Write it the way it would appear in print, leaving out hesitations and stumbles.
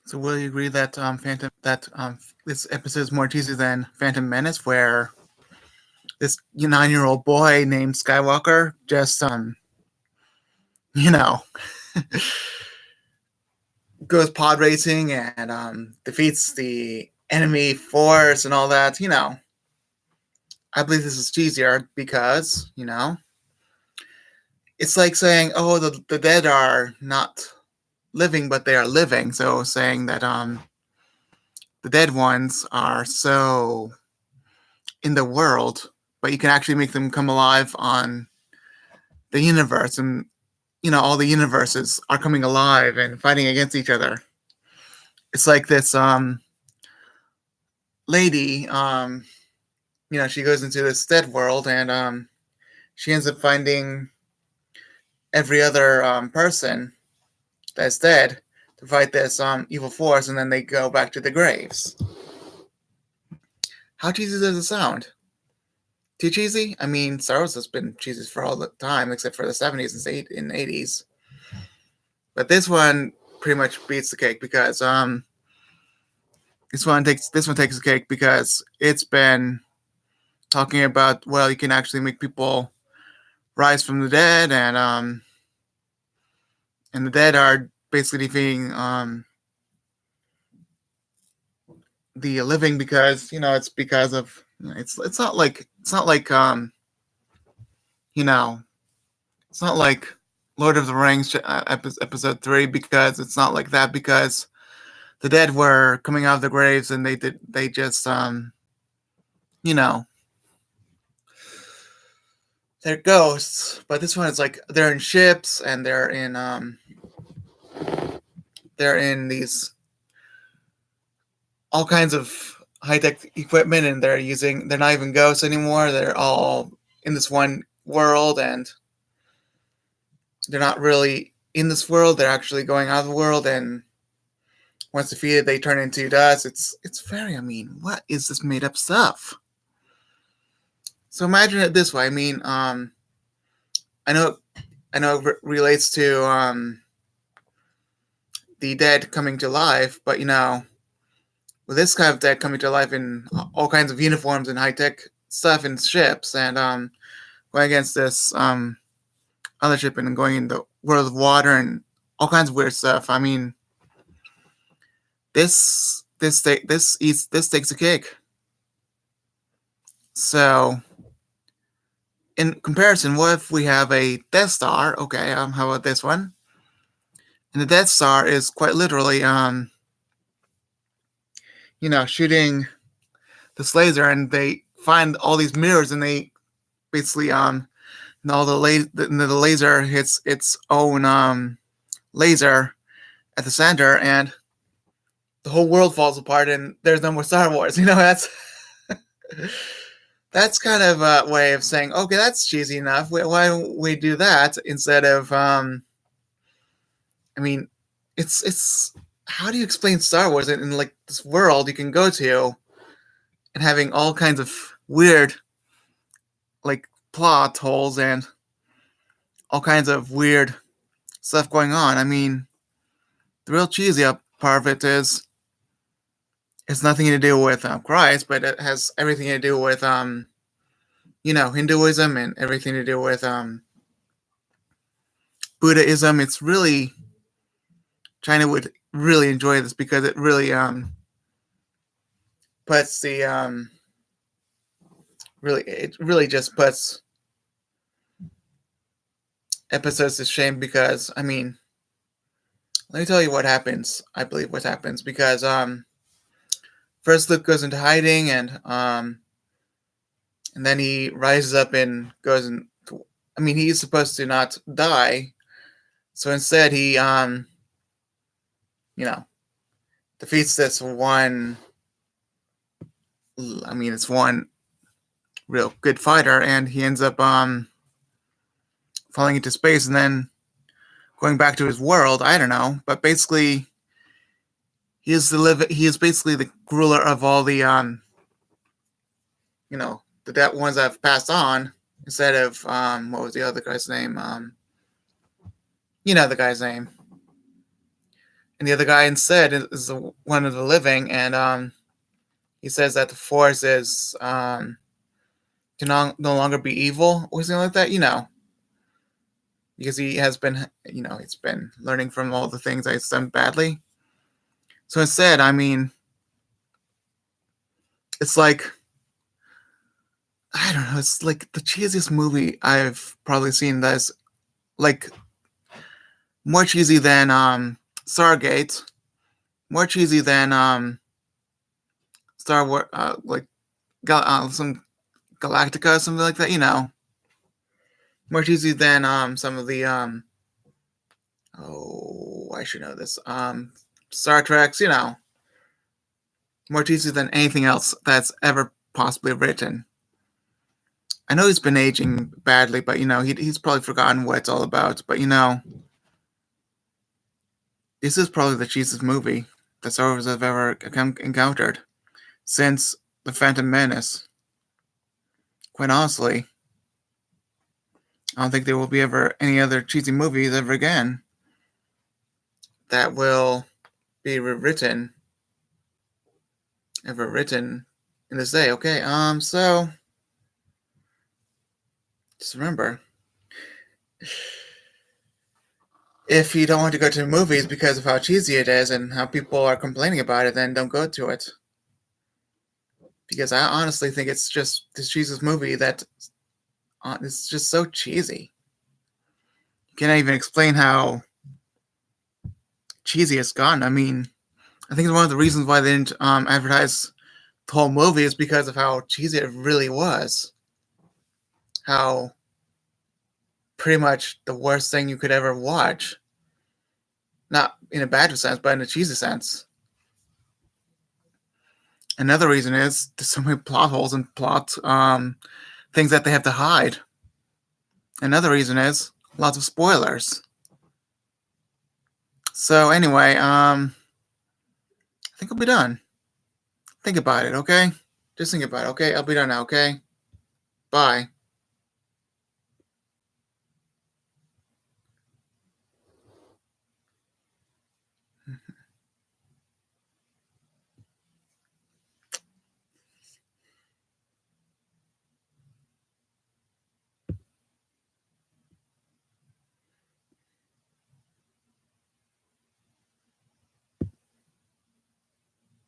So will you agree that this episode is more cheesy than Phantom Menace, where this 9-year-old boy named Skywalker just you know goes pod racing and defeats the enemy force and all that. I believe this is cheesier because it's like saying, oh, the dead are not living, but they are living. So saying that the dead ones are so in the world, but you can actually make them come alive on the universe, and all the universes are coming alive and fighting against each other. It's like this lady, she goes into this dead world, and she ends up finding every other person that's dead to fight this evil force, and then they go back to the graves. How cheesy does it sound? Too cheesy? I mean, Star Wars has been cheesy for all the time, except for the 70s and 80s. But this one pretty much beats the cake because this one takes the cake because it's been talking about, well, you can actually make people rise from the dead, and the dead are basically defeating the living, because it's because of it's not like it's not like Lord of the Rings episode 3, because it's not like that, because the dead were coming out of the graves and they just they're ghosts. But this one is like they're in ships, and they're in these all kinds of high-tech equipment, and they're not even ghosts anymore. They're all in this one world, and they're not really in this world. They're actually going out of the world, and once defeated, they turn into dust. It's very, what is this made up stuff? So imagine it this way. I know it relates to the dead coming to life, but with this kind of dead coming to life in all kinds of uniforms and high-tech stuff and ships, and going against this other ship and going in the world of water and all kinds of weird stuff. This takes a cake. So in comparison, what if we have a Death Star? Okay, how about this one? And the Death Star is quite literally shooting this laser, and they find all these mirrors, and they basically all the laser hits its own laser at the center, and the whole world falls apart, and there's no more Star Wars. That's kind of a way of saying, okay, that's cheesy enough. Why don't we do that instead of it's how do you explain Star Wars in like this world you can go to, and having all kinds of weird like plot holes and all kinds of weird stuff going on? The real cheesy part of it is it's nothing to do with Christ, but it has everything to do with Hinduism, and everything to do with Buddhism. It's really, China would really enjoy this, because it really puts the really just puts episodes to shame, because let me tell you what happens. I believe what happens, because first Luke goes into hiding, and then he rises up and goes and he's supposed to not die, so instead he defeats this one. It's one real good fighter, and he ends up falling into space and then going back to his world. I don't know, but basically he is basically the ruler of all the the dead ones that have passed on, instead of what was the other guy's name? The guy's name. and the other guy instead is one of the living, and he says that the Force is can no longer be evil or something like that, because he has been, he's been learning from all the things I've done badly. So instead, I mean, it's like, I don't know, it's like the cheesiest movie I've probably seen that's like more cheesy than Stargate, more cheesy than Star Wars, like some Galactica, something like that, more cheesy than some of the oh, I should know this, Star Treks, more cheesy than anything else that's ever possibly written. I know he's been aging badly, but he's probably forgotten what it's all about. But this is probably the cheesiest movie that Star Wars have ever encountered since The Phantom Menace. Quite honestly, I don't think there will be ever any other cheesy movies ever again that will be rewritten, ever written in this day. Okay, so just remember, if you don't want to go to the movies because of how cheesy it is and how people are complaining about it, then don't go to it. Because I honestly think it's just this cheesiest movie that it's just so cheesy. You can't even explain how cheesy it's gotten. I mean, I think it's one of the reasons why they didn't advertise the whole movie is because of how cheesy it really was. How pretty much the worst thing you could ever watch. Not in a bad sense, but in a cheesy sense. Another reason is there's so many plot holes and plot things that they have to hide. Another reason is lots of spoilers. So anyway, I think I'll be done. Think about it, okay? Just think about it, okay? I'll be done now, okay? Bye.